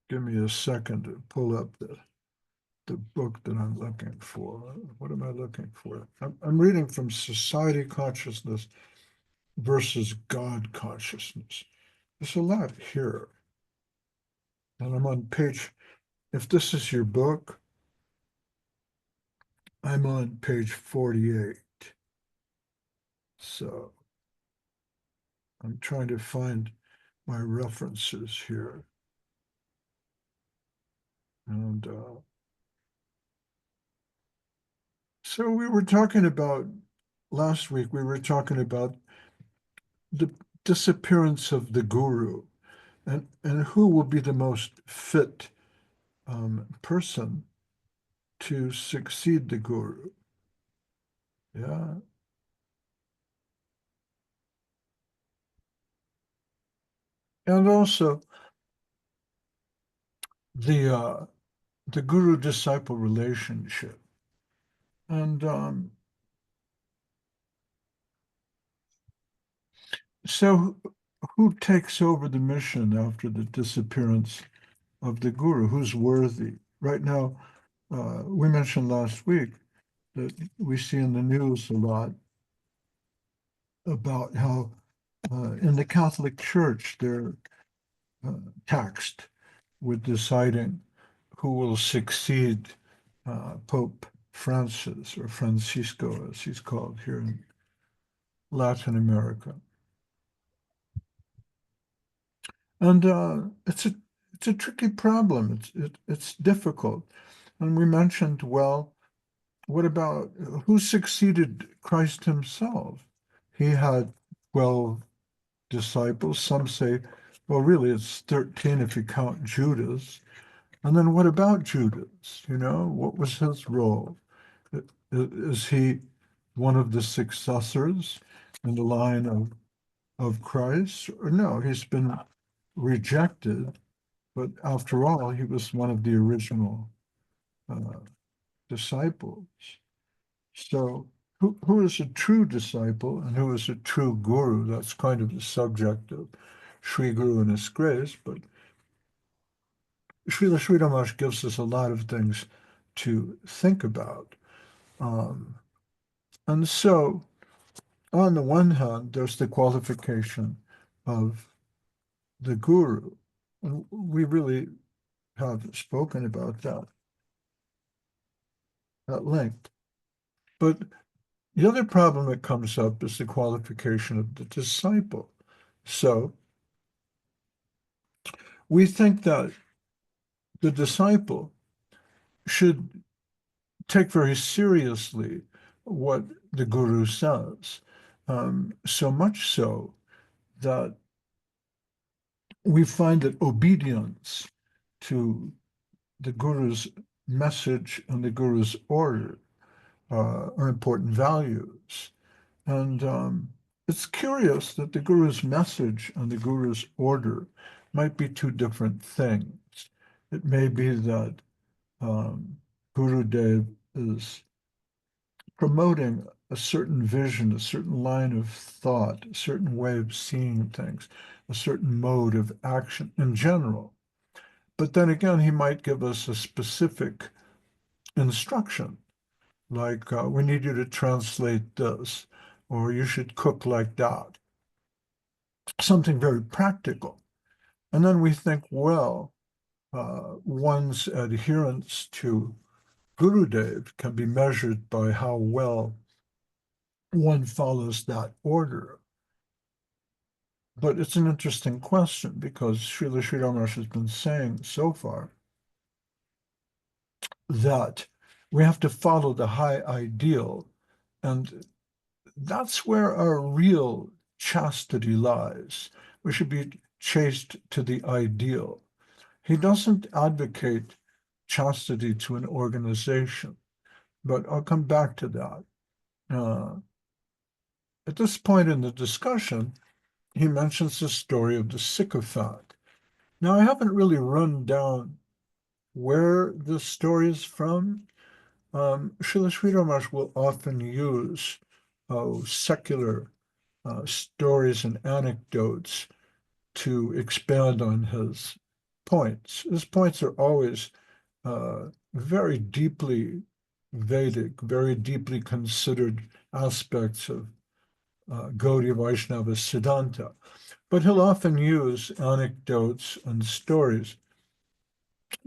Give me a second to pull up the book that I'm looking for. What am I looking for? I'm reading from Society Consciousness versus God Consciousness. There's a lot here. And I'm on page, if this is your book, I'm on page 48. So I'm trying to find my references here. And so we were talking about, last week, we were talking about the disappearance of the guru and who will be the most fit person to succeed the guru. Yeah. And also the guru disciple relationship. And so who takes over the mission after the disappearance of the guru? Who's worthy? Right now, we mentioned last week that we see in the news a lot about how in the Catholic Church they're uh, taxed with deciding who will succeed Pope Francis or Francisco, as he's called here in Latin America. And it's a tricky problem. It's difficult. And we mentioned, well, what about who succeeded Christ himself? He had 12 disciples. Some say, well, really, it's 13 if you count Judas. And then what about Judas? You know, what was his role? Is he one of the successors in the line of Christ? Or no, he's been rejected, but after all, he was one of the original uh, disciples. So, who is a true disciple and who is a true guru? That's kind of the subject of Sri Guru and His Grace, but Srila Sri Ramash gives us a lot of things to think about. Um, and so, on the one hand, there's the qualification of the guru. And we really have spoken about that at length. But the other problem that comes up is the qualification of the disciple. So we think that the disciple should take very seriously what the guru says, so much so that we find that obedience to the guru's message and the guru's order are important values. And it's curious that the guru's message and the guru's order might be two different things. It may be that um, Guru Dev is promoting a certain vision, a certain line of thought, a certain way of seeing things, a certain mode of action in general. But then again, he might give us a specific instruction, like we need you to translate this, or you should cook like that, something very practical. And then we think, well, one's adherence to Gurudev can be measured by how well one follows that order. But it's an interesting question because Srila Sri Ramakrishna has been saying so far that we have to follow the high ideal, and that's where our real chastity lies. We should be chaste to the ideal. He doesn't advocate chastity to an organization, but I'll come back to that. Uh, at this point in the discussion, he mentions the story of the sycophant. Now, I haven't really run down where the story is from. Srila Sri Ramakrishna will often use secular stories and anecdotes to expand on his points. His points are always very deeply Vedic, very deeply considered aspects of Gaudiya Vaishnava Siddhanta. But he'll often use anecdotes and stories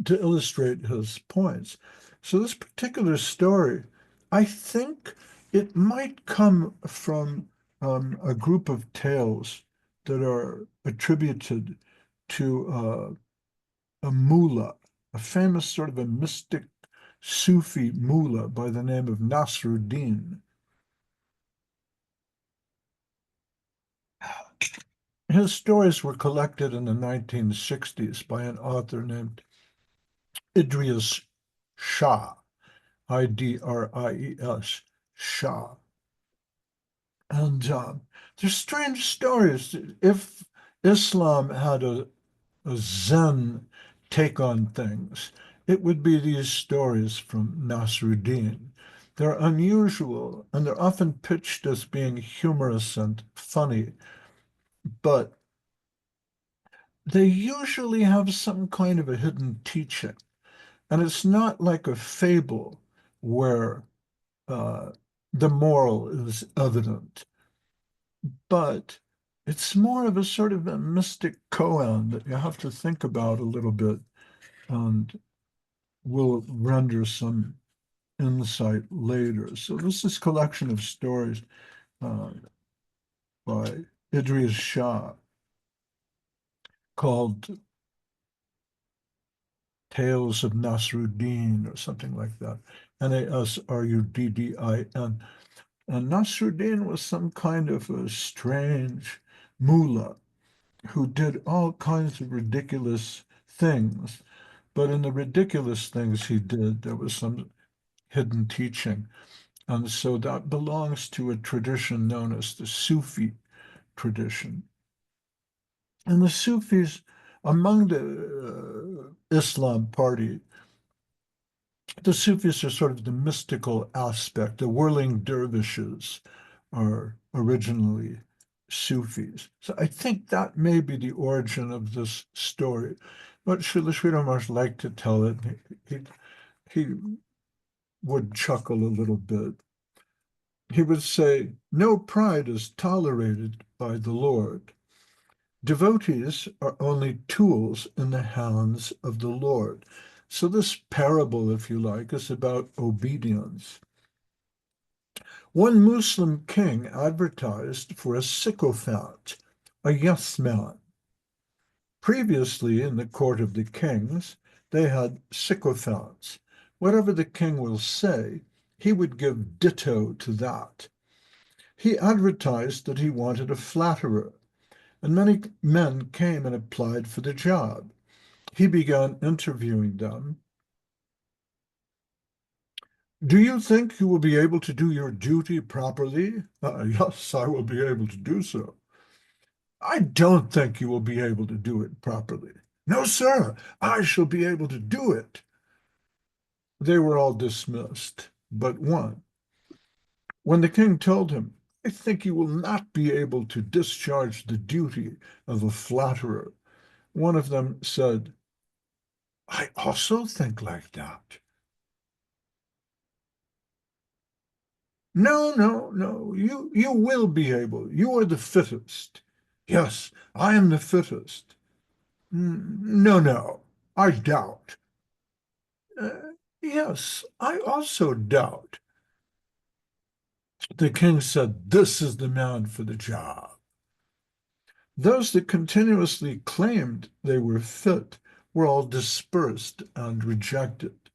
to illustrate his points. So this particular story, I think it might come from a group of tales that are attributed to a mullah, a famous sort of a mystic Sufi mullah by the name of Nasruddin. His stories were collected in the 1960s by an author named Idries Shah, Idries, Shah. And they're strange stories. If Islam had a Zen take on things, it would be these stories from Nasruddin. They're unusual and they're often pitched as being humorous and funny, but they usually have some kind of a hidden teaching. And it's not like a fable where uh, the moral is evident, but it's more of a sort of a mystic koan that you have to think about a little bit and will render some insight later. So this is a collection of stories uh, by Idries Shah called Tales of Nasruddin or something like that. Nasruddin. And Nasruddin was some kind of a strange mullah who did all kinds of ridiculous things. But in the ridiculous things he did, there was some hidden teaching. And so that belongs to a tradition known as the Sufi tradition. And the Sufis, among the Islam party, the Sufis are sort of the mystical aspect. The whirling dervishes are originally Sufis. So I think that may be the origin of this story. But Srila Sridhar Maharaj liked to tell it. He would chuckle a little bit. He would say, "No pride is tolerated by the Lord. Devotees are only tools in the hands of the Lord." So this parable, if you like, is about obedience. One Muslim king advertised for a sycophant, a yes man. Previously, in the court of the kings, they had sycophants. Whatever the king will say, he would give ditto to that. He advertised that he wanted a flatterer, and many men came and applied for the job. He began interviewing them. "Do you think you will be able to do your duty properly?" Yes, I will be able to do so." "I don't think you will be able to do it properly." "No, sir, I shall be able to do it." They were all dismissed, but one. When the king told him, "I think you will not be able to discharge the duty of a flatterer," one of them said, "I also think like that." "No, no, no, you will be able. You are the fittest." "Yes, I am the fittest." No, no, I doubt." Yes, I also doubt." The king said, "This is the man for the job." Those that continuously claimed they were fit were all dispersed and rejected.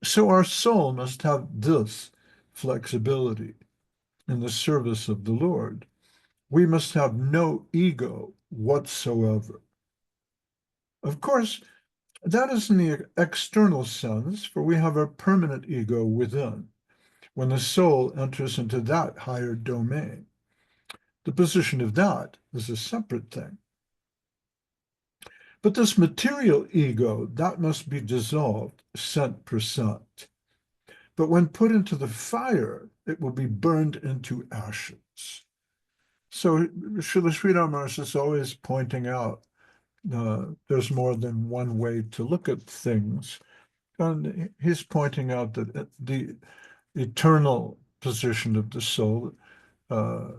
So our soul must have this flexibility in the service of the Lord. We must have no ego whatsoever. Of course, that is in the external sense, for we have our permanent ego within, when the soul enters into that higher domain. The position of that is a separate thing. But this material ego, that must be dissolved cent per cent. But when put into the fire, it will be burned into ashes. So Srila Sridhar Maharaj is always pointing out there's more than one way to look at things. And he's pointing out that the eternal position of the soul, uh,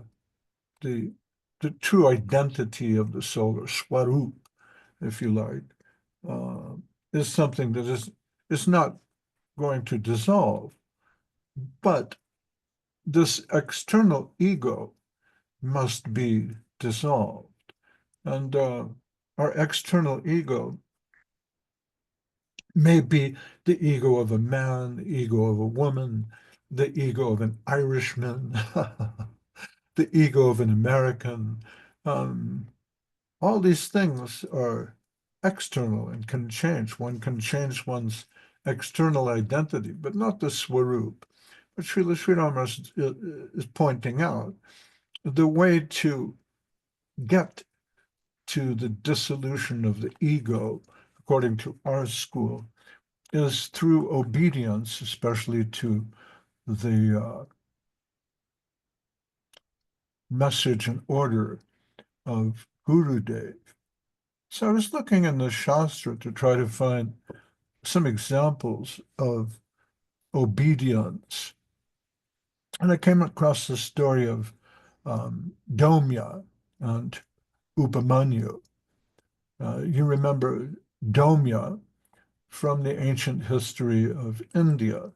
the the true identity of the soul, or swarup, if you like, uh, is something that is not going to dissolve. But this external ego must be dissolved. And our external ego may be the ego of a man, the ego of a woman, the ego of an Irishman, the ego of an American. Um, all these things are external and can change. One can change one's external identity, but not the swarup. But Srila Sri is pointing out the way to get to the dissolution of the ego, according to our school, is through obedience, especially to the message and order of Gurudev. So I was looking in the Shastra to try to find some examples of obedience. And I came across the story of Domya and Upamanyu. You remember Domya from the ancient history of India.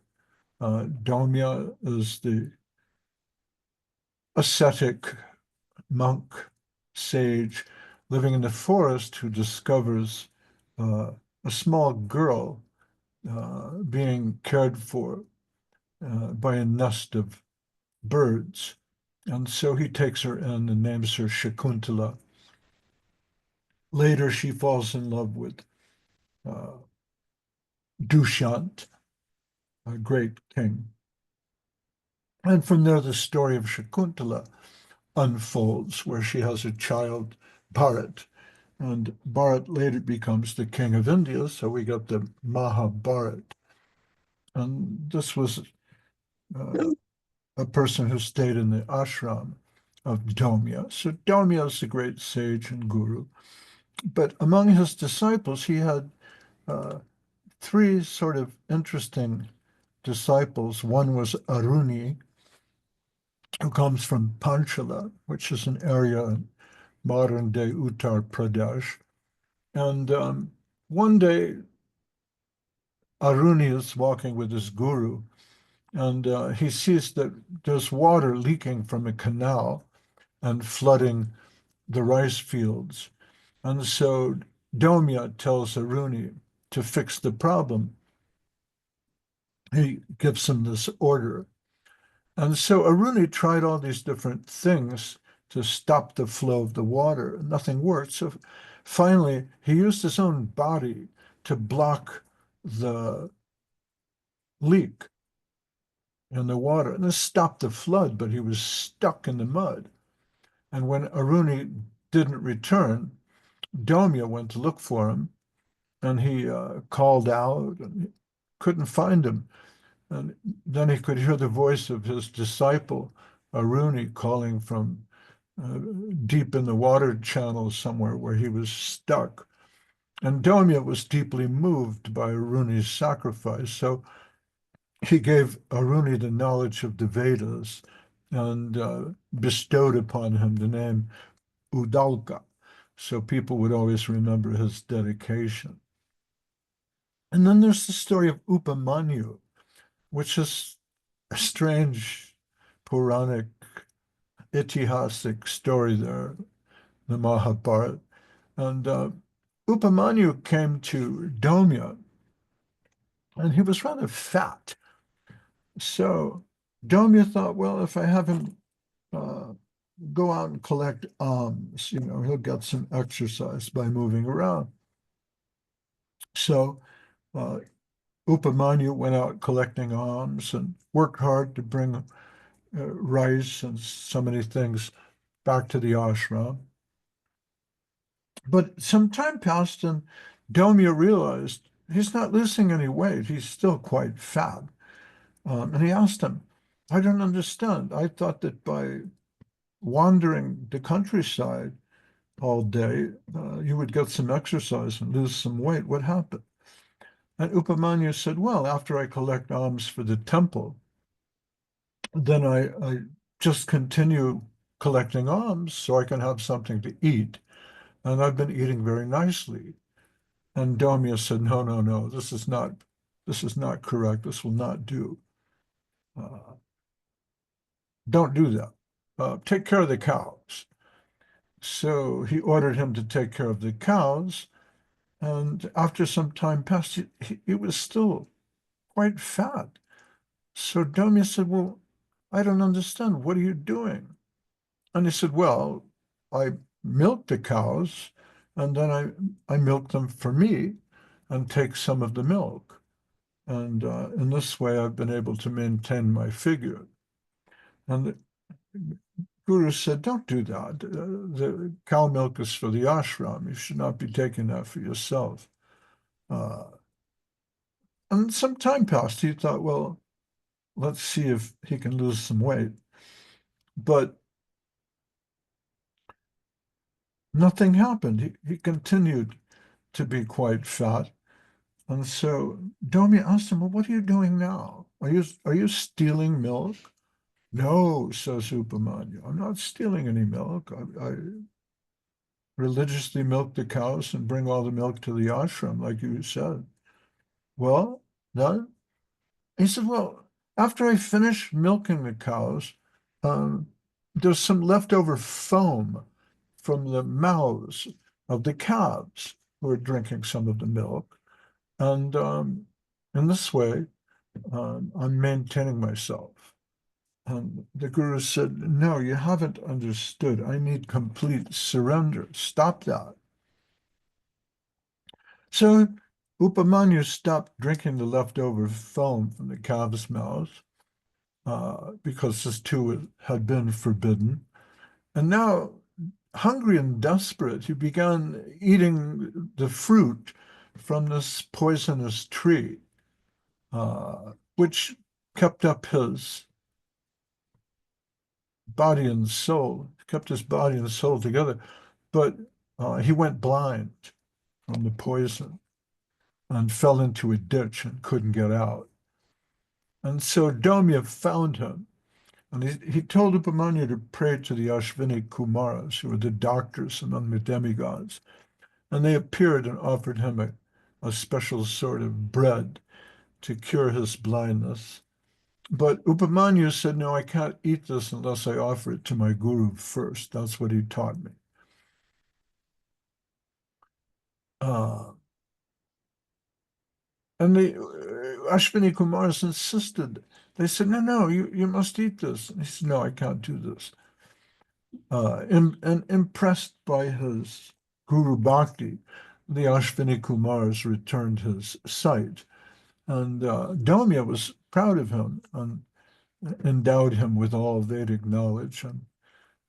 Domya is the ascetic monk, sage, living in the forest who discovers a small girl being cared for by a nest of birds. And so he takes her in and names her Shakuntala. Later, she falls in love with uh, Dushyant, a great king. And from there, the story of Shakuntala unfolds, where she has a child, Bharat. And Bharat later becomes the king of India, so we got the Mahabharat. And this was a person who stayed in the ashram of Domya. So Domya is a great sage and guru. But among his disciples, he had uh, three sort of interesting disciples. One was Aruni, who comes from Panchala, which is an area in modern day Uttar Pradesh. And one day, Aruni is walking with his guru, and he sees that there's water leaking from a canal and flooding the rice fields. And so Domya tells Aruni to fix the problem. He gives him this order. And so Aruni tried all these different things to stop the flow of the water. Nothing worked. So finally, he used his own body to block the leak in the water. And this stopped the flood, but he was stuck in the mud. And when Aruni didn't return, Domya went to look for him, and he called out and couldn't find him. And then he could hear the voice of his disciple, Aruni, calling from deep in the water channel somewhere where he was stuck. And Domya was deeply moved by Aruni's sacrifice. So he gave Aruni the knowledge of the Vedas and bestowed upon him the name Udalka. So people would always remember his dedication. And then there's the story of Upamanyu, which is a strange Puranic, Itihasic story there, the Mahabharata. And Upamanyu came to Domya, and he was rather fat. So Domya thought, well, if I have him uh, go out and collect alms, he'll get some exercise by moving around. So uh, Upamanyu went out collecting alms and worked hard to bring rice and so many things back to the ashram. But some time passed, and Domya realized he's not losing any weight. He's still quite fat. And he asked him, I don't understand. I thought that by wandering the countryside, all day, you would get some exercise and lose some weight. What happened? And Upamanyu said, well, after I collect alms for the temple, then I just continue collecting alms so I can have something to eat. And I've been eating very nicely. And Domya said, no, no, no, this is not correct. This will not do. Uh, don't do that. Take care of the cows. So he ordered him to take care of the cows. And after some time passed, he was still quite fat. So Domya said, well, I don't understand. What are you doing? And he said, well, I milk the cows and then I milk them for me and take some of the milk. And in this way, I've been able to maintain my figure. And the Guru said, don't do that. The cow milk is for the ashram. You should not be taking that for yourself. Uh, and some time passed. He thought, well, let's see if he can lose some weight. But nothing happened. He continued to be quite fat. And so Domi asked him, well, what are you doing now? Are you stealing milk? No, says Upamanyu. I'm not stealing any milk. I religiously milk the cows and bring all the milk to the ashram, like you said. Well, then he said, well, after I finish milking the cows, um, there's some leftover foam from the mouths of the calves who are drinking some of the milk. And in this way, I'm maintaining myself. And the Guru said, no, you haven't understood. I need complete surrender. Stop that. So Upamanyu stopped drinking the leftover foam from the calves' mouths because this too had been forbidden. And now, hungry and desperate, he began eating the fruit from this poisonous tree, which kept up his body and soul, kept his body and soul together. But he went blind from the poison and fell into a ditch and couldn't get out. And so Domya found him. And he told Upamanyu to pray to the Ashvini Kumaras, who were the doctors among the demigods. And they appeared and offered him a special sort of bread to cure his blindness. But Upamanyu said, no, I can't eat this unless I offer it to my guru first. That's what he taught me. Uh, and the Ashvini Kumars insisted. They said, no, no, you must eat this. And he said, no, I can't do this. And impressed by his Guru Bhakti, the Ashvini Kumars returned his sight. And Domya was proud of him and endowed him with all Vedic knowledge and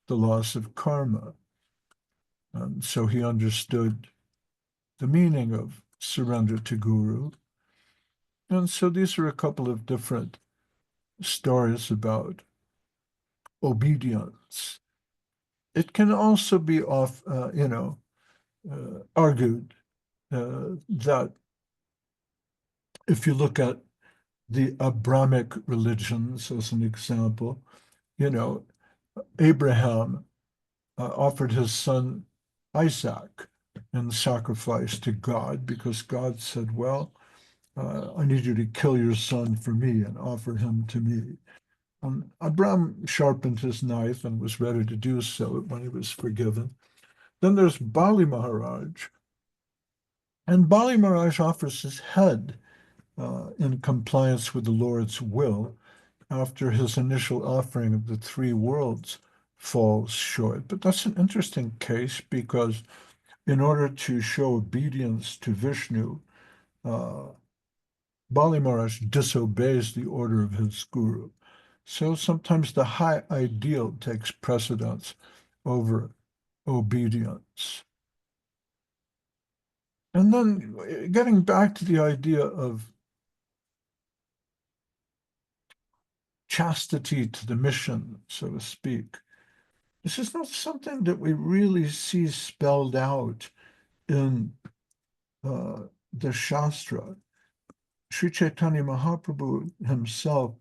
the laws of karma. And so he understood the meaning of surrender to Guru. And so these are a couple of different stories about obedience. It can also be argued that if you look at the Abrahamic religions as an example, you know, Abraham offered his son Isaac in sacrifice to God because God said, well, I need you to kill your son for me and offer him to me. Abraham sharpened his knife and was ready to do so when he was forgiven. Then there's Bali Maharaj, and Bali Maharaj offers his head in compliance with the Lord's will after his initial offering of the three worlds falls short. But that's an interesting case because in order to show obedience to Vishnu, uh, Bali Maharaj disobeys the order of his guru. So sometimes the high ideal takes precedence over obedience. And then getting back to the idea of chastity to the mission, so to speak, This is not something that we really see spelled out in the Shastra. Sri Chaitanya Mahaprabhu himself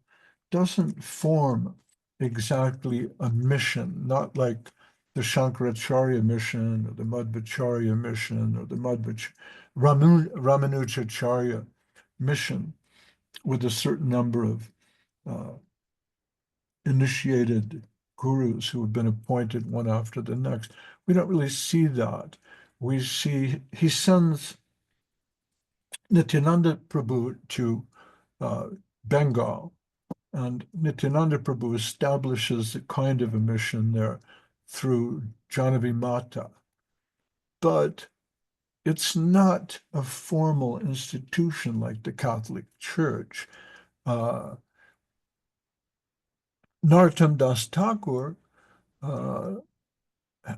doesn't form exactly a mission, not like the Shankaracharya mission or the Madhvacharya mission or the Ramanujacharya mission with a certain number of uh, initiated gurus who have been appointed one after the next. We don't really see that. We see he sends Nityananda Prabhu to uh, Bengal, and Nityananda Prabhu establishes a kind of a mission there through Janavi Mata. But it's not a formal institution like the Catholic Church. Uh, Narottam Das Thakur uh,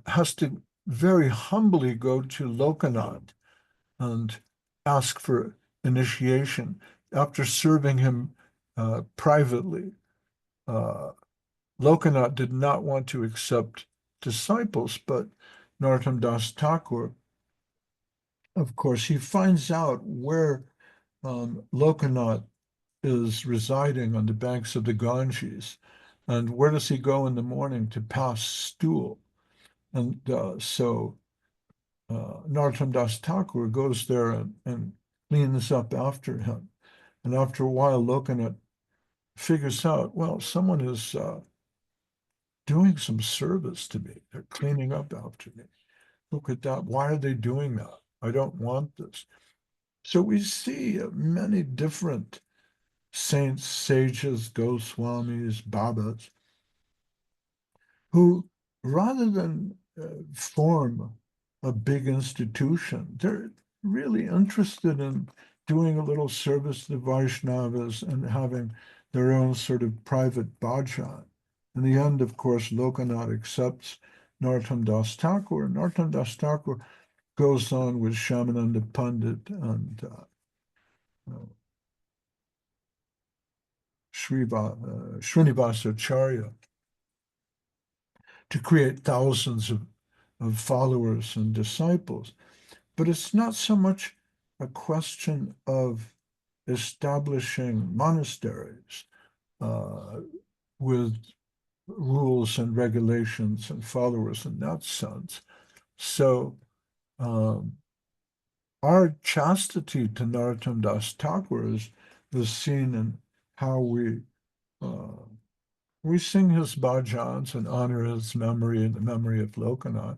has to very humbly go to Lokanath and ask for initiation after serving him privately. Uh, Lokanath did not want to accept disciples, but Narottam Das Thakur, of course, he finds out where Lokanath is residing on the banks of the Ganges. And where does he go in the morning to pass stool? And so Narottam Das Thakur goes there and cleans up after him. And after a while, Lokanath figures out, well, someone is doing some service to me. They're cleaning up after me. Look at that. Why are they doing that? I don't want this. So we see many different saints, sages, Goswamis, Babas, who rather than form a big institution, they're really interested in doing a little service to the Vaishnavas and having their own sort of private bhajan. In the end, of course, Lokanath accepts Narottam Das Thakur. Narottam Das Thakur goes on with Shyamananda Pandit and Srinivasa Acharya to create thousands of followers and disciples. But it's not so much a question of establishing monasteries with rules and regulations and followers in that sense. So our chastity to Narottam Das Thakur is seen in how we sing his bhajans and honor his memory and the memory of Lokanath.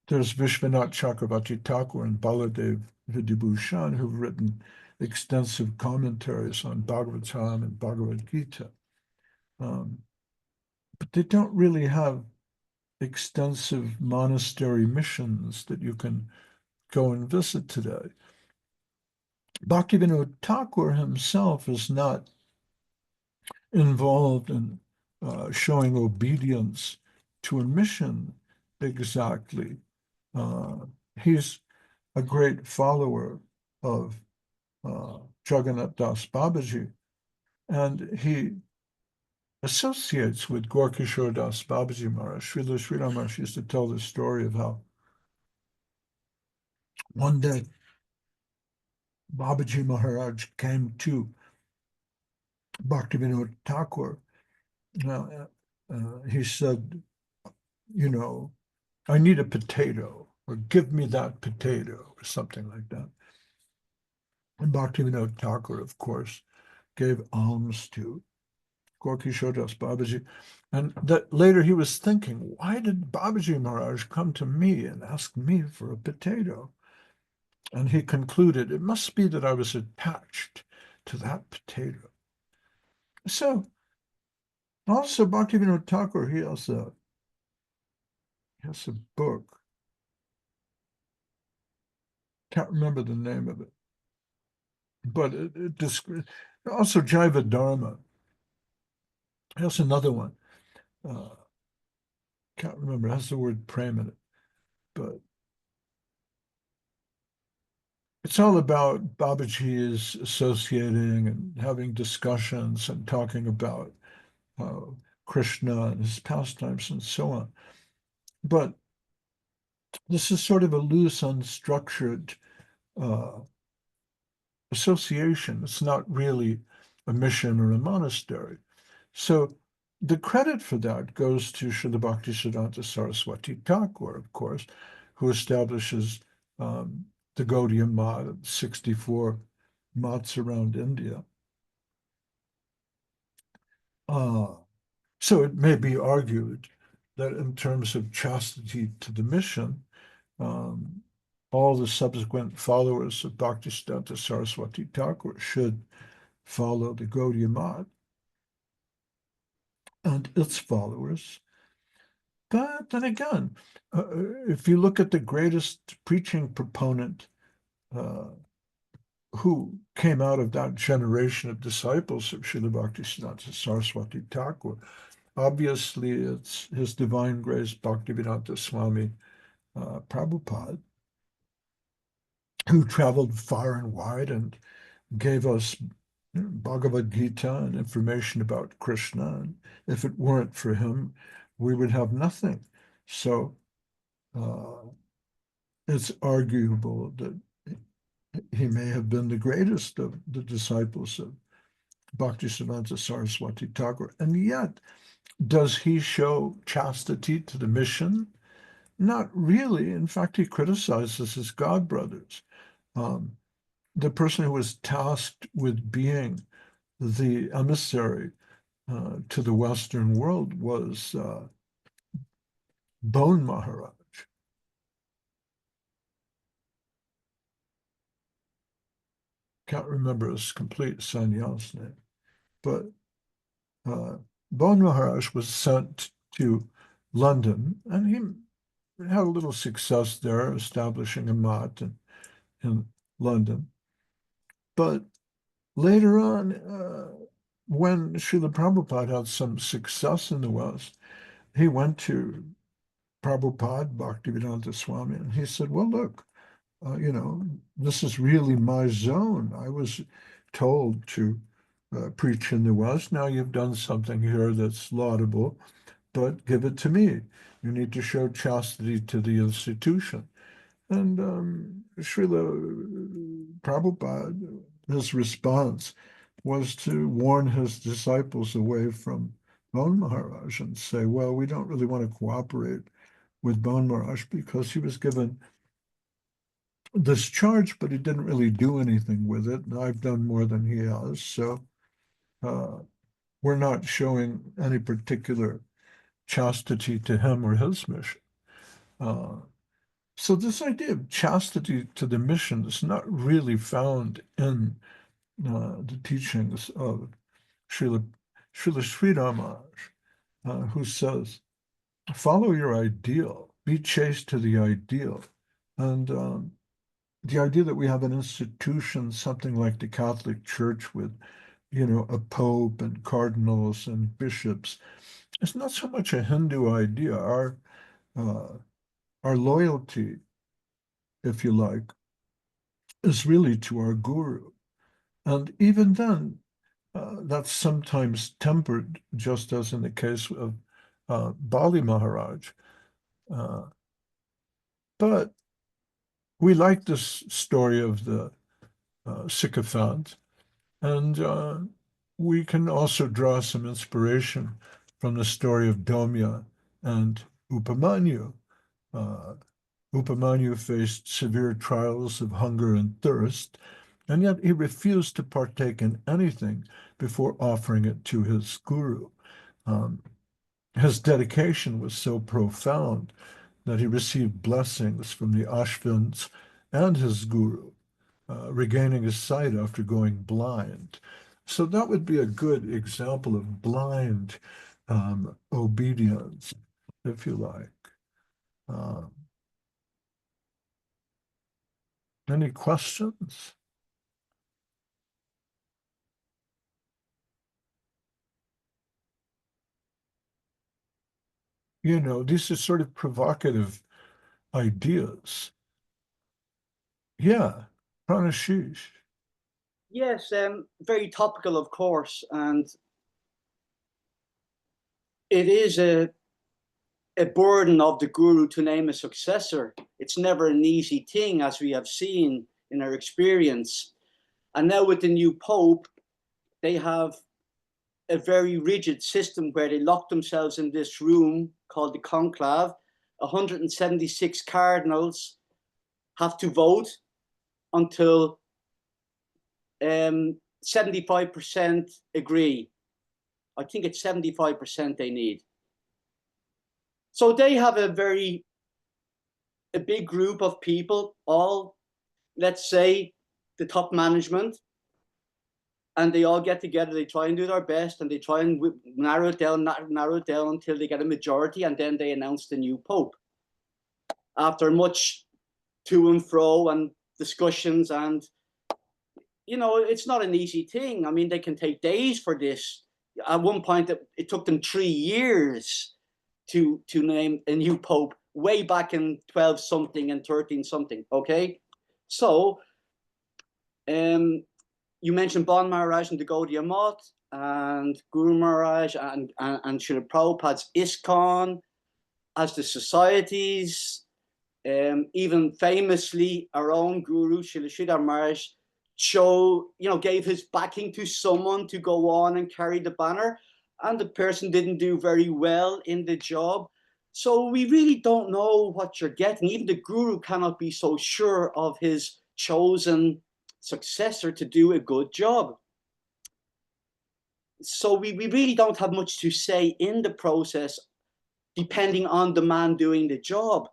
There's Vishwanath Chakravarti Thakur and Baladev Vidyabhushan who've written extensive commentaries on Bhagavatam and Bhagavad Gita. But they don't really have extensive monastery missions that you can go and visit today. Bhaktivinoda Thakur himself is not involved in showing obedience to a mission exactly. He's a great follower of Jagannath Das Babaji, and he associates with Gaurkishore Das Babaji Maharaj. Srila Sridhar Maharaj used to tell the story of how one day Babaji Maharaj came to Bhaktivinoda Thakur. He said, you know, I need a potato, or give me that potato, or something like that. And Bhaktivinoda Thakur, of course, gave alms to Gaurkishore Das Babaji. And that later he was thinking, why did Babaji Maharaj come to me and ask me for a potato? And he concluded, it must be that I was attached to that potato. So also Bhaktivinoda Thakur, he has a book. Can't remember the name of it. But it describes also Jaiva Dharma. Here's another one. Can't remember. It has the word prem in it. But it's all about Babaji is associating and having discussions and talking about Krishna and his pastimes and so on. But this is sort of a loose, unstructured association. It's not really a mission or a monastery. So the credit for that goes to Srila Bhaktisiddhanta Saraswati Thakur, of course, who establishes the Gaudiya Math, 64 maths around India. So it may be argued that in terms of chastity to the mission, all the subsequent followers of Bhaktisiddhanta Saraswati Thakur should follow the Gaudiya Math and its followers. But then again, if you look at the greatest preaching proponent who came out of that generation of disciples of Srila Bhaktisiddhanta Saraswati Thakur, obviously it's His Divine Grace Bhaktivedanta Swami Prabhupada, who traveled far and wide and gave us Bhagavad Gita and information about Krishna. And if it weren't for him, we would have nothing. So it's arguable that he may have been the greatest of the disciples of Bhaktisiddhanta Saraswati Thakur. And yet, does he show chastity to the mission? Not really. In fact, he criticizes his godbrothers. The person who was tasked with being the emissary to the Western world was Bone Maharaj. Can't remember his complete sannyas name, but Bone Maharaj was sent to London, and he had a little success there, establishing a math in London. But later on, when Srila Prabhupada had some success in the West, he went to Prabhupada, Bhaktivedanta Swami, and he said, well, look, this is really my zone. I was told to preach in the West. Now you've done something here that's laudable, but give it to me. You need to show chastity to the institution. And Srila Prabhupada, his response was to warn his disciples away from Bone Maharaj and say, well, we don't really want to cooperate with Bone Maharaj because he was given this charge, but he didn't really do anything with it. And I've done more than he has. So we're not showing any particular chastity to him or his mission. So this idea of chastity to the mission is not really found in the teachings of Srila Sri Maharaj, who says, follow your ideal, be chaste to the ideal. And the idea that we have an institution, something like the Catholic Church with, a pope and cardinals and bishops, it's not so much a Hindu idea. Our loyalty, if you like, is really to our guru. And even then, that's sometimes tempered, just as in the case of Bali Maharaj. But we like this story of the sycophant, and we can also draw some inspiration from the story of Domya and Upamanyu. Upamanyu faced severe trials of hunger and thirst, and yet he refused to partake in anything before offering it to his guru. His dedication was so profound that he received blessings from the Ashvins and his guru, regaining his sight after going blind. So that would be a good example of blind obedience, if you like. Any questions? These are sort of provocative ideas. Yeah, Pranashish. Yes, very topical, of course. And it is a burden of the guru to name a successor. It's never an easy thing, as we have seen in our experience. And now with the new Pope, they have a very rigid system where they lock themselves in this room called the conclave. 176 cardinals have to vote until 75% agree. I think it's 75% they need. So they have a big group of people, all, let's say, the top management, and they all get together. They try and do their best, and they try and narrow it down until they get a majority, and then they announce the new Pope. After much to and fro and discussions, and it's not an easy thing. I mean, they can take days for this. At one point, it took them 3 years to name a new Pope, way back in 12 something and 13 something. Okay, so you mentioned Bon Maharaj and the Gaudiya Math, and Guru Maharaj and Srila Prabhupada's ISKCON, as the societies, even famously our own Guru Srila Sridhar Maharaj gave his backing to someone to go on and carry the banner, and the person didn't do very well in the job. So we really don't know what you're getting. Even the Guru cannot be so sure of his chosen successor to do a good job. So we really don't have much to say in the process, depending on the man doing the job.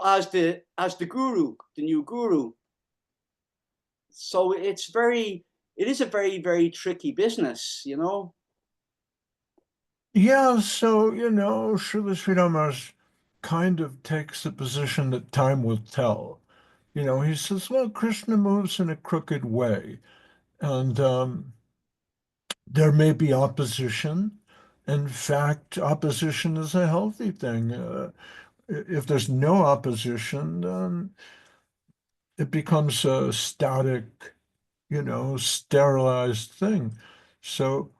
As the guru, the new guru. So it is a very, very tricky business, Yeah, so, Srila Sridhar Maharaj kind of takes the position that time will tell. He says, well, Krishna moves in a crooked way, and there may be opposition. In fact, opposition is a healthy thing. If there's no opposition, then it becomes a static, sterilized thing. So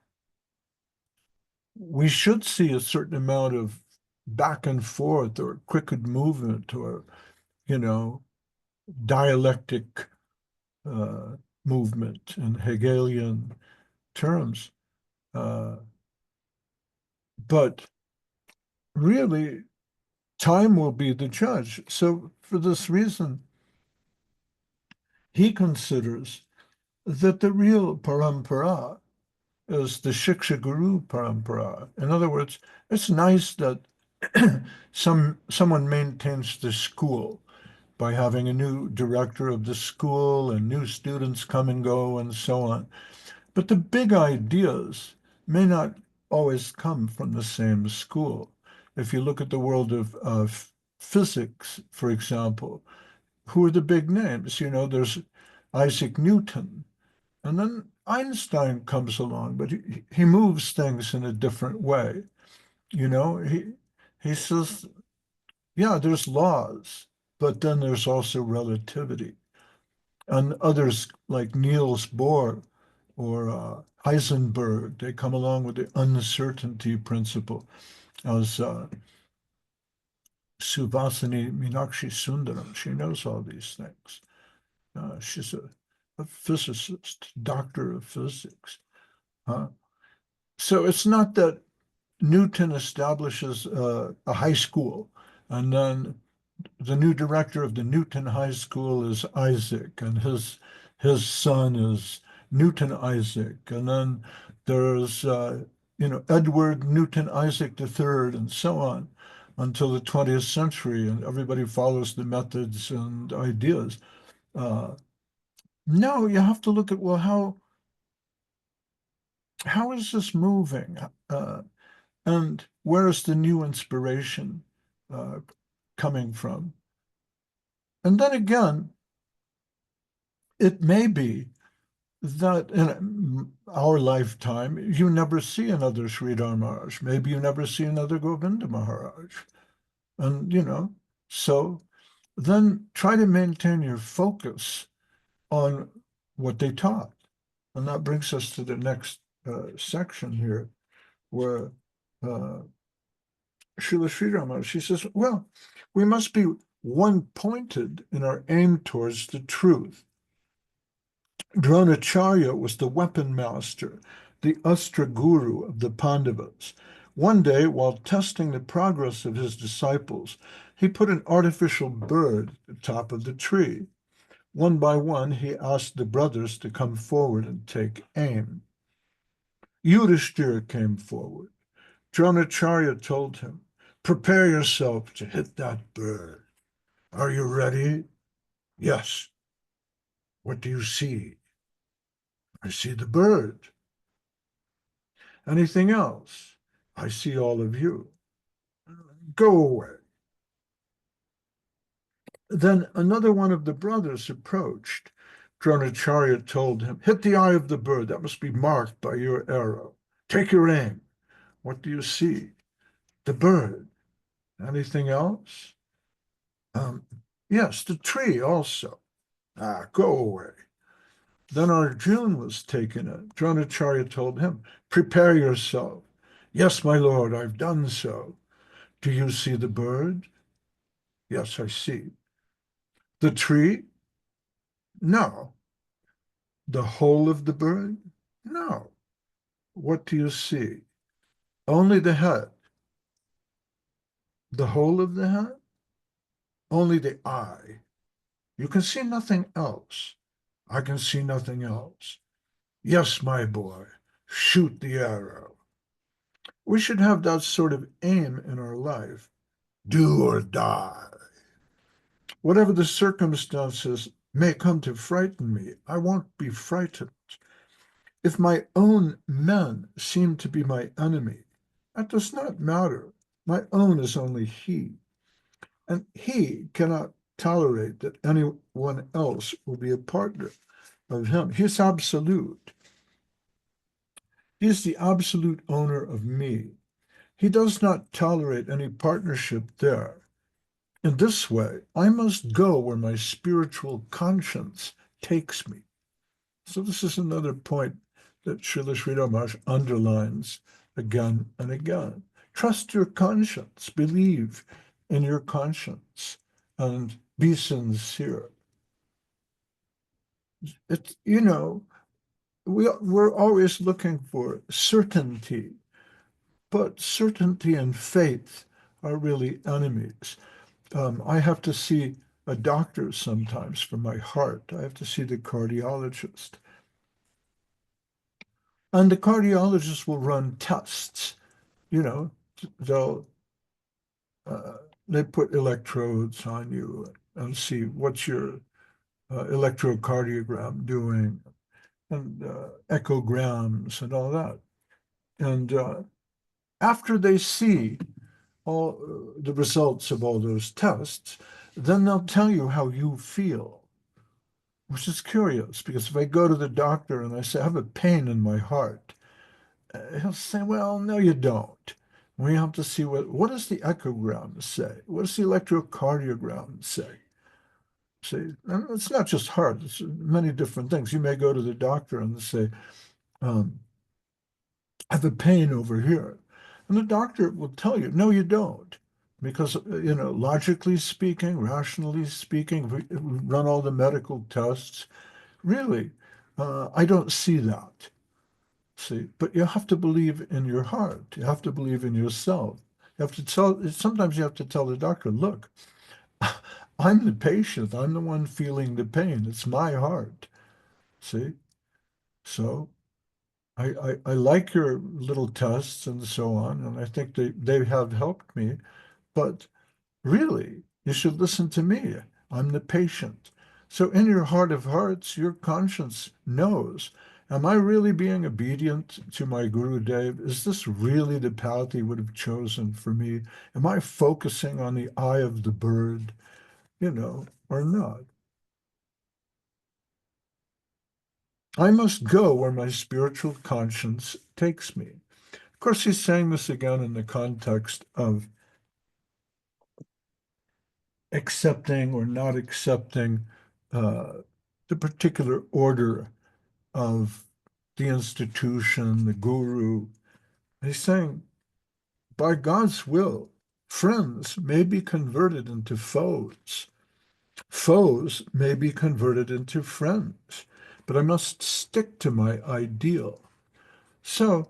we should see a certain amount of back and forth or crooked movement or, you know, dialectic movement in Hegelian terms. But really, time will be the judge. So for this reason, he considers that the real parampara is the Shiksha Guru parampara. In other words, it's nice that someone maintains the school by having a new director of the school and new students come and go and so on. But the big ideas may not always come from the same school. If you look at the world of physics, for example, who are the big names? There's Isaac Newton, and then Einstein comes along, but he moves things in a different way. He says, yeah, there's laws, but then there's also relativity. And others like Niels Bohr or Heisenberg, they come along with the uncertainty principle, as Suvasini Meenakshi Sundaram. She knows all these things. She's a physicist, doctor of physics. So it's not that Newton establishes a high school and then the new director of the Newton High School is Isaac, and his son is Newton Isaac, and then there's Edward Newton Isaac III, and so on, until the 20th century, and everybody follows the methods and ideas. No, you have to look at, well, how is this moving, and where is the new inspiration coming from? And then again, it may be that in our lifetime, you never see another Sridhar Maharaj. Maybe you never see another Govinda Maharaj. And, so then try to maintain your focus on what they taught. And that brings us to the next section here, where Srila Sri Rama, she says, well, we must be one-pointed in our aim towards the truth. Dronacharya was the weapon master, the Astra Guru of the Pandavas. One day, while testing the progress of his disciples, he put an artificial bird at the top of the tree. One by one, he asked the brothers to come forward and take aim. Yudhishthira came forward. Dronacharya told him, prepare yourself to hit that bird. Are you ready? Yes. What do you see? I see the bird. Anything else? I see all of you. Go away. Then another one of the brothers approached. Dronacharya told him, hit the eye of the bird. That must be marked by your arrow. Take your aim. What do you see? The bird. Anything else? Yes, the tree also. Go away. Then Arjuna was taken in. Dronacharya told him, prepare yourself. Yes, my lord, I've done so. Do you see the bird? Yes, I see. The tree? No. The whole of the bird? No. What do you see? Only the head. The whole of the head? Only the eye. You can see nothing else. I can see nothing else. Yes, my boy, shoot the arrow. We should have that sort of aim in our life. Do or die. Whatever the circumstances may come to frighten me, I won't be frightened. If my own men seem to be my enemy, that does not matter. My own is only he. And he cannot tolerate that anyone else will be a partner of him. He's absolute. He is the absolute owner of me. He does not tolerate any partnership there. In this way, I must go where my spiritual conscience takes me. So this is another point that Srila Sri Ramakrishna underlines again and again. Trust your conscience, believe in your conscience, and be sincere. It's, we're always looking for certainty, but certainty and faith are really enemies. I have to see a doctor sometimes for my heart. I have to see the cardiologist. And the cardiologist will run tests. You know, they'll they put electrodes on you and see what's your electrocardiogram doing, and echograms and all that. And after they see all the results of all those tests, then they'll tell you how you feel, which is curious, because if I go to the doctor and I say, I have a pain in my heart, he'll say, well, no, you don't. We have to see what does the echogram say? What does the electrocardiogram say? See, and it's not just heart, it's many different things. You may go to the doctor and say, I have a pain over here. And the doctor will tell you, no, you don't. Because, logically speaking, rationally speaking, if we run all the medical tests, really, I don't see that. See, but you have to believe in your heart. You have to believe in yourself. You have to sometimes you have to tell the doctor, look, I'm the patient. I'm the one feeling the pain. It's my heart. See? So I like your little tests and so on, and I think they have helped me, but really, you should listen to me. I'm the patient. So in your heart of hearts, your conscience knows, am I really being obedient to my Guru Dev? Is this really the path he would have chosen for me? Am I focusing on the eye of the bird, or not? I must go where my spiritual conscience takes me. Of course, he's saying this again in the context of accepting or not accepting the particular order of the institution, the guru. He's saying, by God's will, friends may be converted into foes. Foes may be converted into friends, but I must stick to my ideal. So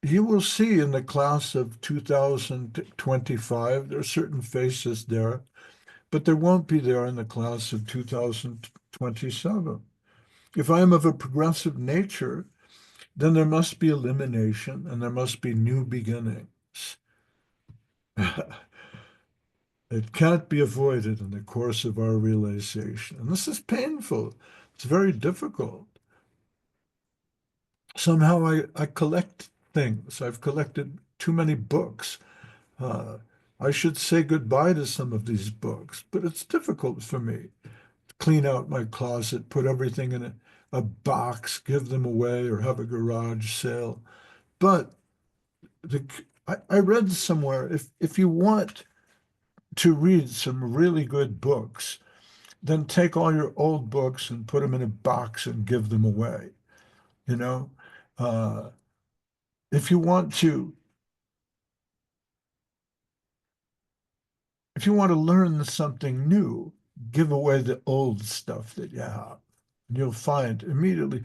you will see in the class of 2025, there are certain faces there, but there won't be there in the class of 2027. If I am of a progressive nature, then there must be elimination and there must be new beginnings. It can't be avoided in the course of our realization. And this is painful. It's very difficult. Somehow I collect things. I've collected too many books. Uh, I should say goodbye to some of these books, but it's difficult for me to clean out my closet, put everything in a box, give them away, or have a garage sale. But the, I read somewhere if you want to read some really good books, then take all your old books and put them in a box and give them away. You know, uh, if you want to, if you want to learn something new, give away the old stuff that you have. And you'll find immediately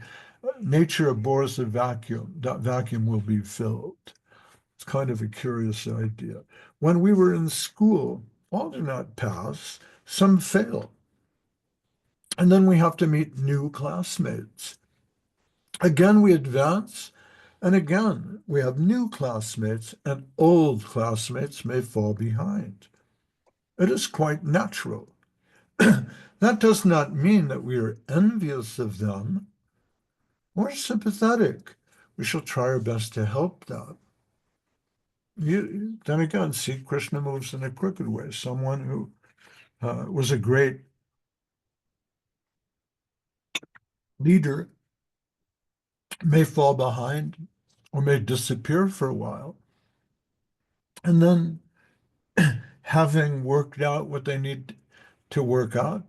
nature abhors a vacuum. That vacuum will be filled. It's kind of a curious idea. When we were in school, all do not pass, some fail. And then we have to meet new classmates. Again, we advance, and again, we have new classmates, and old classmates may fall behind. It is quite natural. That does not mean that we are envious of them or sympathetic. We shall try our best to help them. Then again, see, Krishna moves in a crooked way. Someone who was a great leader may fall behind or may disappear for a while. And then, having worked out what they need to work out,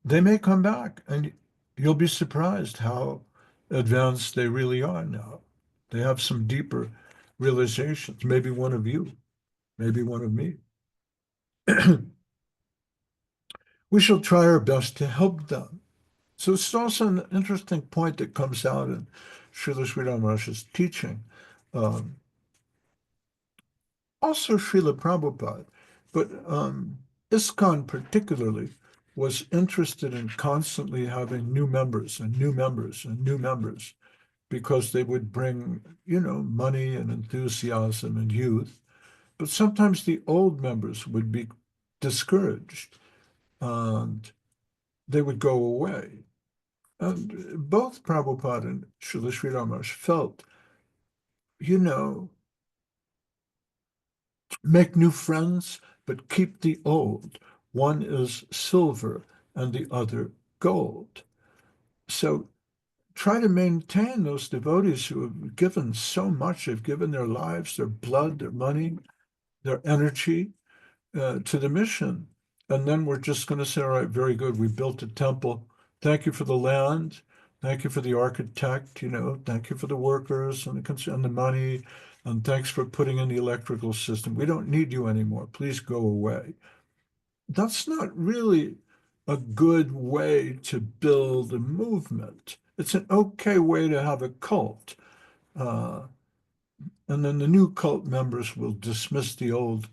they may come back and you'll be surprised how advanced they really are now. They have some deeper realizations, maybe one of you, maybe one of me. We shall try our best to help them. So it's also an interesting point that comes out in Srila Sridhar Maharaj's teaching. Um, Also Srila Prabhupada, but ISKCON particularly was interested in constantly having new members and new members and new members because they would bring, money and enthusiasm and youth. But sometimes the old members would be discouraged and they would go away. And both Prabhupada and Srila Sri Ramakrishna felt, you know, make new friends, but keep the old. One is silver and the other gold. So try to maintain those devotees who have given so much. They've given their lives, their blood, their money, their energy to the mission. And then we're just going to say, all right, very good. We built a temple. Thank you for the land. Thank you for the architect, thank you for the workers and the money. And thanks for putting in the electrical system. We don't need you anymore. Please go away. That's not really a good way to build a movement. It's an okay way to have a cult. Uh, and then the new cult members will dismiss the old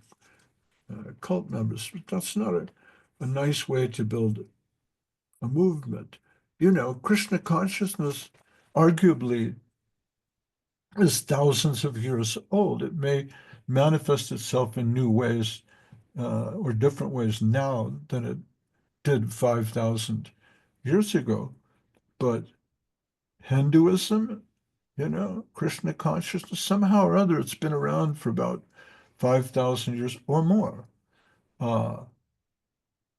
cult members. But that's not a nice way to build a movement. Krishna consciousness arguably is thousands of years old. It may manifest itself in new ways or different ways now than it did 5,000 years ago. But Hinduism, Krishna consciousness, somehow or other, it's been around for about 5,000 years or more.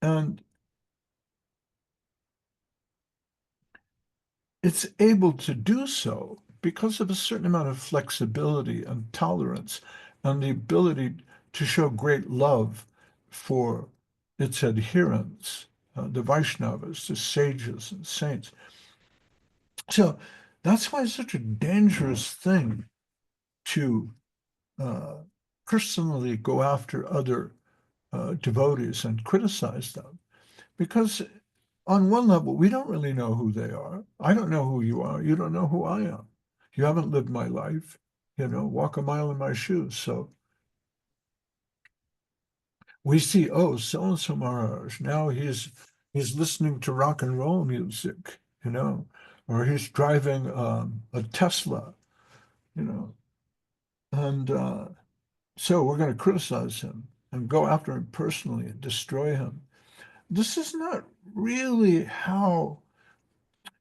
And it's able to do so because of a certain amount of flexibility and tolerance and the ability to show great love for its adherents, the Vaishnavas, the sages and saints. So That's why it's such a dangerous thing to personally go after other devotees and criticize them. Because on one level, we don't really know who they are. I don't know who you are. You don't know who I am. You haven't lived my life, walk a mile in my shoes. So we see, oh, so-and-so Maharaj, now he's listening to rock and roll music, or he's driving a Tesla, you know, and so we're going to criticize him and go after him personally and destroy him. This is not really how,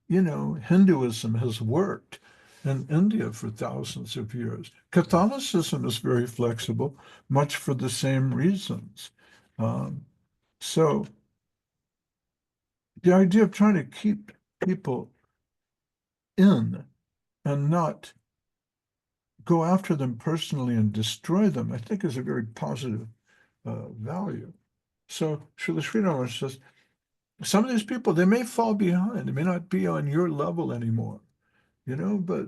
Hinduism has worked in India for thousands of years. Catholicism is very flexible, much for the same reasons. Um, so the idea of trying to keep people in and not go after them personally and destroy them, I think is a very positive value. So Srila Sridhar says, some of these people, they may fall behind. They may not be on your level anymore, but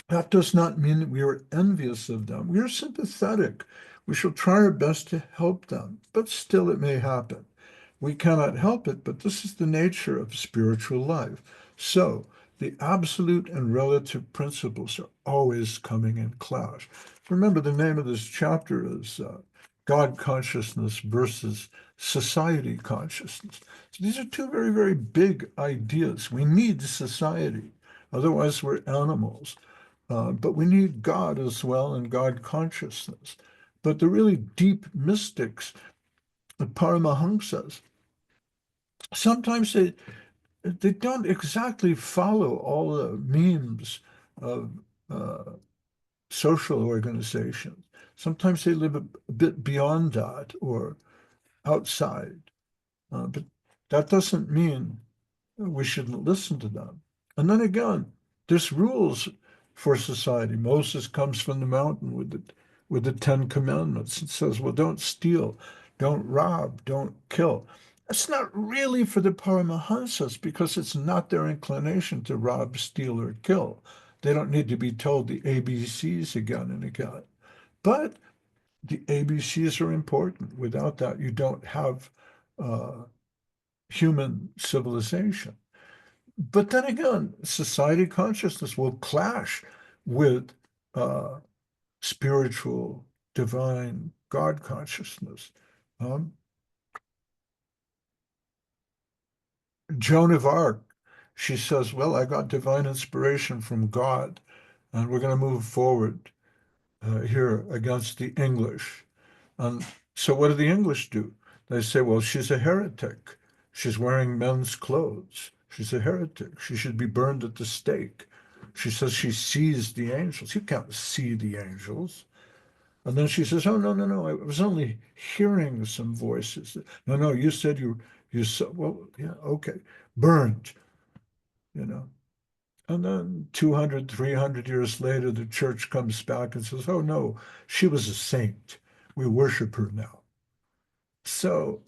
that does not mean that we are envious of them. We are sympathetic. We shall try our best to help them, but still it may happen. We cannot help it, but this is the nature of spiritual life. So the absolute and relative principles are always coming in clash. Remember, the name of this chapter is God consciousness versus society consciousness. So these are two very, very big ideas. We need society, otherwise we're animals. But we need God as well and God consciousness. But the really deep mystics, the Paramahamsas, sometimes they don't exactly follow all the memes of uh, social organizations. Sometimes they live a bit beyond that or outside. But that doesn't mean we shouldn't listen to them. And then again, there's rules for society. Moses comes from the mountain with the Ten Commandments. It says, well, don't steal, don't rob, don't kill. It's not really for the Paramahamsas because it's not their inclination to rob, steal, or kill. They don't need to be told the ABCs again and again. But the ABCs are important. Without that, you don't have uh, human civilization. But then again, society consciousness will clash with uh, spiritual, divine God consciousness. Um, Joan of Arc, she says, well, I got divine inspiration from God, and we're going to move forward here against the English. And so what do the English do? They say, well, she's a heretic. She's wearing men's clothes. She's a heretic. She should be burned at the stake. She says she sees the angels. You can't see the angels. And then she says, oh, no, no, no. I was only hearing some voices. No, no, you said you saw, well, yeah, okay. Burned, you know. And then 200, 300 years later, the church comes back and says, oh, no, she was a saint. We worship her now. So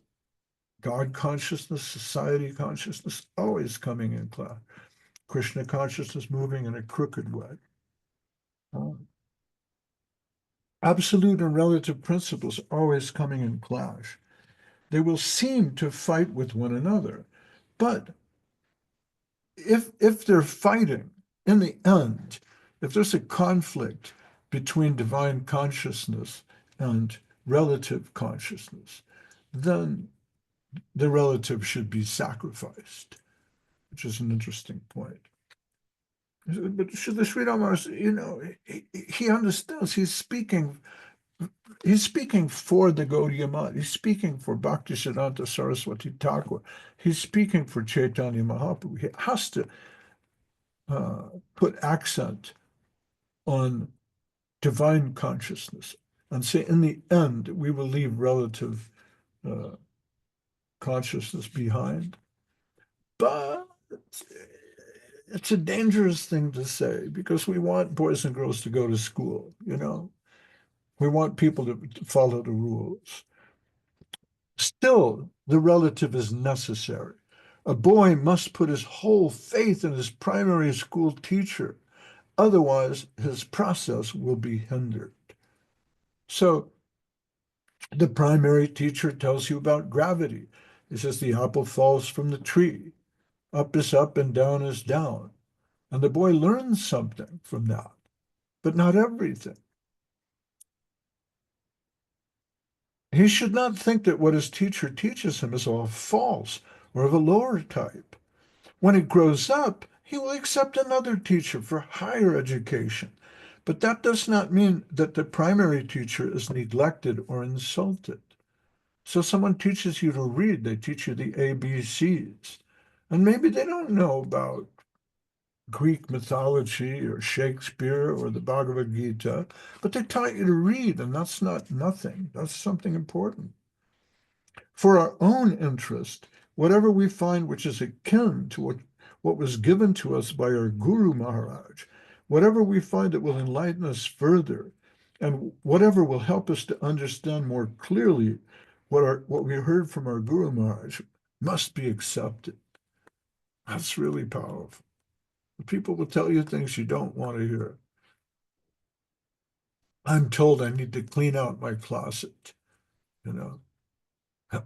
God consciousness, society consciousness, always coming in clash. Krishna consciousness moving in a crooked way. Absolute and relative principles always coming in clash. They will seem to fight with one another. But if they're fighting, in the end, if there's a conflict between divine consciousness and relative consciousness, then the relative should be sacrificed, which is an interesting point. But the Sri Rama's, he understands. He's speaking for the Gaudiya Math. He's speaking for Bhaktisiddhanta Saraswati Thakur. He's speaking for Chaitanya Mahaprabhu. He has to put accent on divine consciousness and say, in the end, we will leave relative uh, consciousness behind. But it's a dangerous thing to say because we want boys and girls to go to school, We want people to follow the rules. Still, the relative is necessary. A boy must put his whole faith in his primary school teacher. Otherwise, his process will be hindered. So the primary teacher tells you about gravity. He says the apple falls from the tree. Up is up and down is down. And the boy learns something from that, but not everything. He should not think that what his teacher teaches him is all false or of a lower type. When he grows up, he will accept another teacher for higher education. But that does not mean that the primary teacher is neglected or insulted. So someone teaches you to read, they teach you the ABCs. And maybe they don't know about Greek mythology or Shakespeare or the Bhagavad Gita, but they taught you to read, and that's not nothing. That's something important. For our own interest, whatever we find which is akin to what was given to us by our Guru Maharaj, whatever we find that will enlighten us further, and whatever will help us to understand more clearly what we heard from our Guru Maharaj must be accepted. That's really powerful. People will tell you things you don't want to hear. I'm told I need to clean out my closet, you know.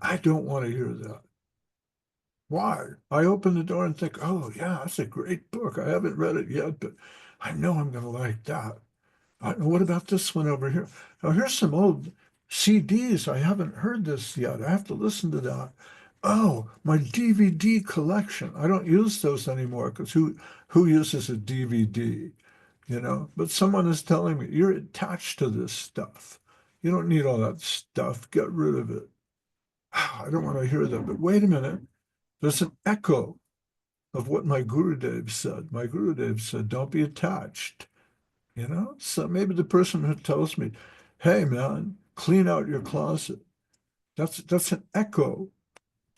I don't want to hear that. Why? I open the door and think, oh, yeah, that's a great book. I haven't read it yet, but I know I'm going to like that. What about this one over here? Now, here's some old CDs. I haven't heard this yet. I have to listen to that. Oh, my DVD collection. I don't use those anymore because who uses a DVD? You know, but someone is telling me you're attached to this stuff. You don't need all that stuff. Get rid of it. I don't want to hear that. But wait a minute. There's an echo of what my Gurudev said. My Gurudev said, don't be attached. You know, so maybe the person who tells me, hey man, clean out your closet. That's an echo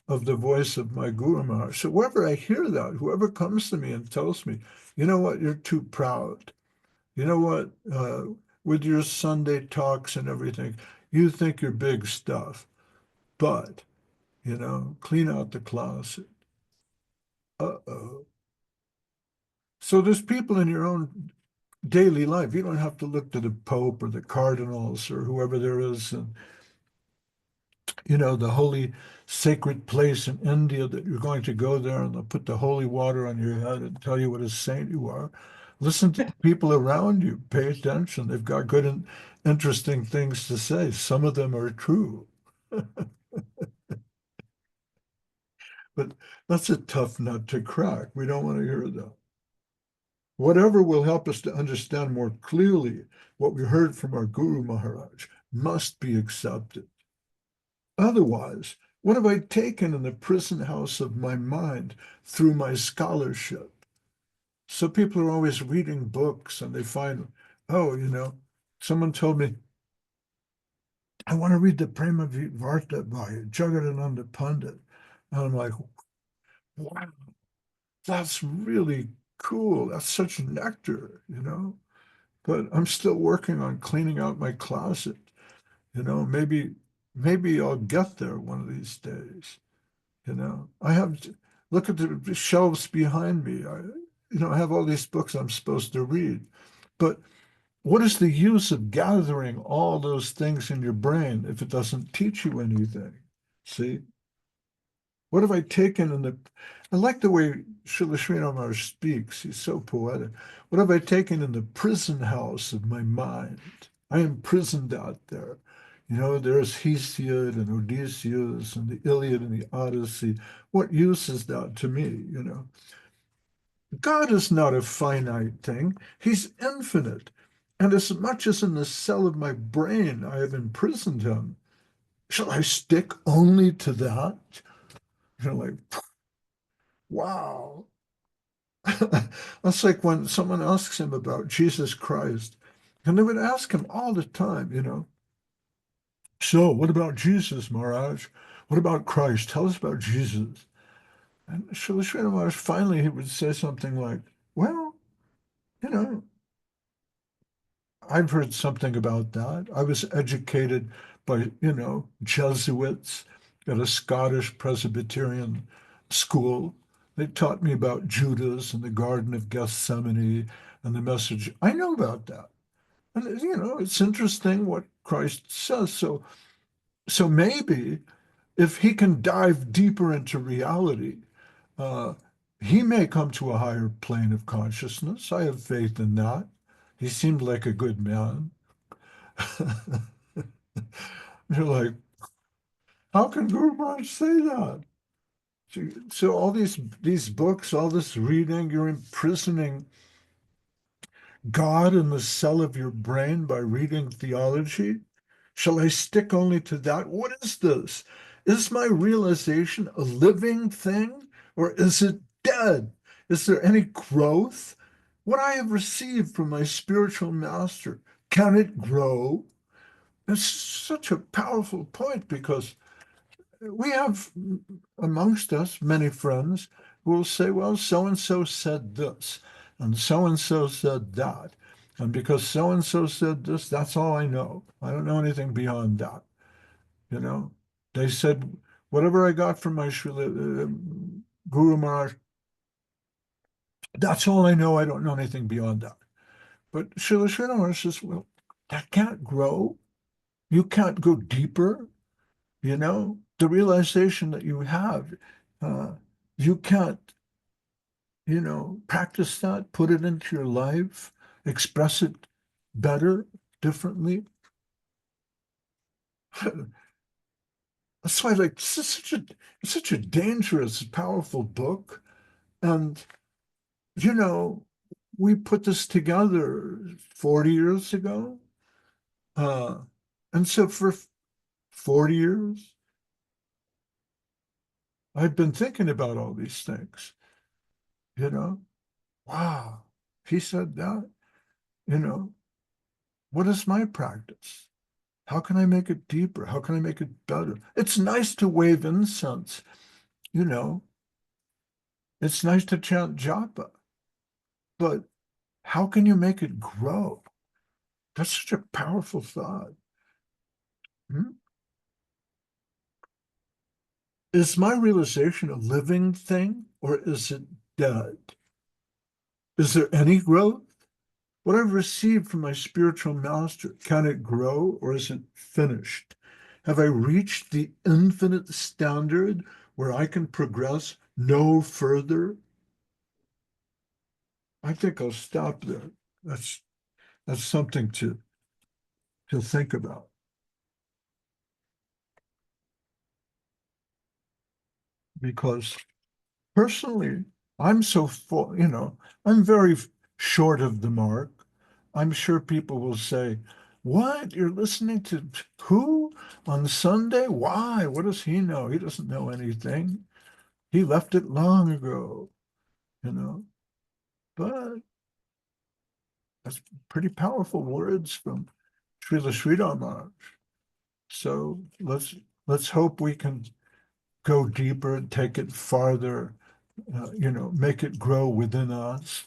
of the voice of my Guru Maharaj. So wherever I hear that, whoever comes to me and tells me, you know what, you're too proud. You know what? With your Sunday talks and everything, you think you're big stuff, but, you know, clean out the closet. Uh-oh. So there's people in your own daily life. You don't have to look to the Pope or the cardinals or whoever there is, and, you know, the holy sacred place in India that you're going to go there and they'll put the holy water on your head and tell you what a saint you are. Listen to the people around you. Pay attention. They've got good and interesting things to say. Some of them are true. But that's a tough nut to crack. We don't want to hear that. Whatever will help us to understand more clearly what we heard from our Guru Maharaj must be accepted. Otherwise, what have I taken in the prison house of my mind through my scholarship? So people are always reading books and they find, oh, you know, someone told me, I want to read the Prema Varta by Jagadananda Pandit. And I'm like, wow, that's really cool. That's such nectar, you know? But I'm still working on cleaning out my closet. You know, maybe I'll get there one of these days. You know, look at the shelves behind me. I have all these books I'm supposed to read. But what is the use of gathering all those things in your brain if it doesn't teach you anything? See? What have I taken I like the way Srila Srinivas speaks. He's so poetic. What have I taken in the prison house of my mind? I am imprisoned out there. You know, there's Hesiod and Odysseus and the Iliad and the Odyssey. What use is that to me, you know? God is not a finite thing. He's infinite. And as much as in the cell of my brain I have imprisoned him, shall I stick only to that? You know, like, wow. That's like when someone asks him about Jesus Christ, and they would ask him all the time, you know, so what about Jesus, Maharaj? What about Christ? Tell us about Jesus. And Srila Srinivas, finally, he would say something like, well, you know, I've heard something about that. I was educated by, you know, Jesuits at a Scottish Presbyterian school. They taught me about Judas and the Garden of Gethsemane and the message. I know about that. And, it's interesting what Christ says. So maybe if he can dive deeper into reality, uh, he may come to a higher plane of consciousness. I have faith in that. He seemed like a good man. You're like, how can Guru Maharaj say that? So all these books, all this reading, you're imprisoning God in the cell of your brain by reading theology? Shall I stick only to that? What is this? Is my realization a living thing or is it dead? Is there any growth? What I have received from my spiritual master, can it grow? It's such a powerful point because we have amongst us many friends who will say, well, so and so said this, and so said that. And because so and so said this, that's all I know. I don't know anything beyond that. You know, they said, whatever I got from my Guru Maharaj, that's all I know. I don't know anything beyond that. But Srila Sridhar Maharaj says, well, that can't grow. You can't go deeper. The realization that you have, uh, you can't, practice that, put it into your life, express it better, differently. That's why, like, this is such a dangerous, powerful book. And, you know, we put this together 40 years ago. Uh, and so for 40 years, I've been thinking about all these things, you know. Wow, he said that, you know, what is my practice? How can I make it deeper? How can I make it better? It's nice to wave incense, you know, it's nice to chant japa, but how can you make it grow? That's such a powerful thought. Hmm? Is my realization a living thing or is it dead? Is there any growth? What I've received from my spiritual master, can it grow or is it finished? Have I reached the infinite standard where I can progress no further? I think I'll stop there. That's something to think about. Because personally, I'm so full, I'm very short of the mark. I'm sure people will say, what? You're listening to who on Sunday? Why? What does he know? He doesn't know anything. He left it long ago, you know. But that's pretty powerful words from Srila Sridhar Maharaj. So let's hope we can go deeper and take it farther, make it grow within us.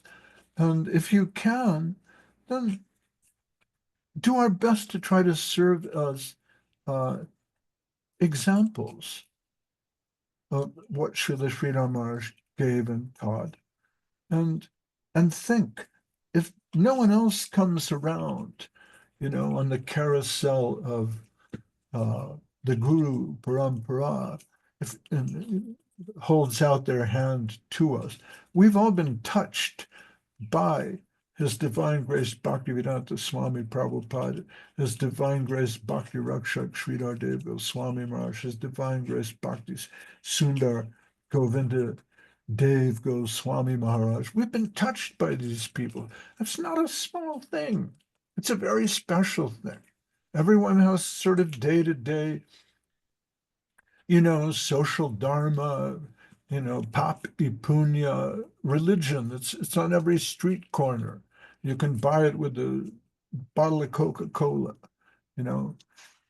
And if you can, then do our best to try to serve as uh, examples of what Srila Sridhar Maharaj gave and taught. And think, if no one else comes around, on the carousel of the Guru Parampara, if and holds out their hand to us, we've all been touched by His Divine Grace Bhaktivedanta Swami Prabhupada, His Divine Grace Bhakti Rakshak Sridhar Dev Goswami Maharaj, His Divine Grace Bhakti Sundar Govinda Dev Goswami Maharaj. We've been touched by these people. It's not a small thing. It's a very special thing. Everyone has sort of day-to-day, social dharma, papi punya, religion. It's on every street corner. You can buy it with a bottle of Coca-Cola, you know.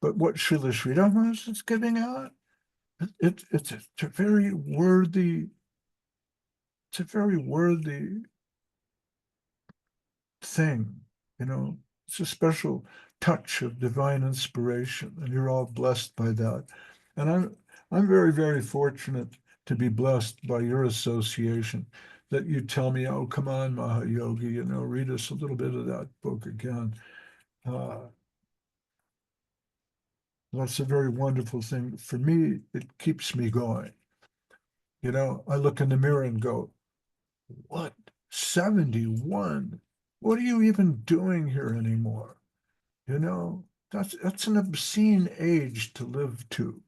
But what Srila Sridhar Maharaj is giving out, it's a very worthy, it's a very worthy thing, you know. It's a special touch of divine inspiration, and you're all blessed by that. And I'm very, very fortunate to be blessed by your association, that you tell me, oh, come on, Mahayogi, read us a little bit of that book again. That's a very wonderful thing. For me, it keeps me going. I look in the mirror and go, what? 71? What are you even doing here anymore? That's an obscene age to live to.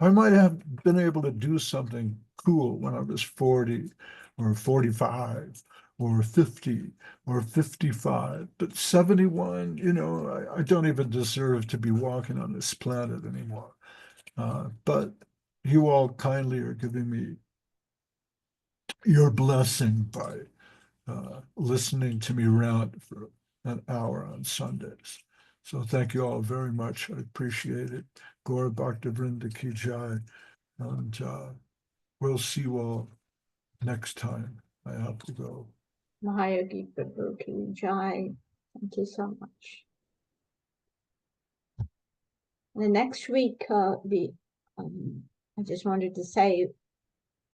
I might have been able to do something cool when I was 40 or 45 or 50 or 55, but 71, I don't even deserve to be walking on this planet anymore. But you all kindly are giving me your blessing by listening to me rant for an hour on Sundays. So thank you all very much. I appreciate it. Gaur Bhaktivinoda Ki Jai. And we'll see you all next time. I have to go. Mahayogi Prabhu Ki Jai. Thank you so much. The next week, I just wanted to say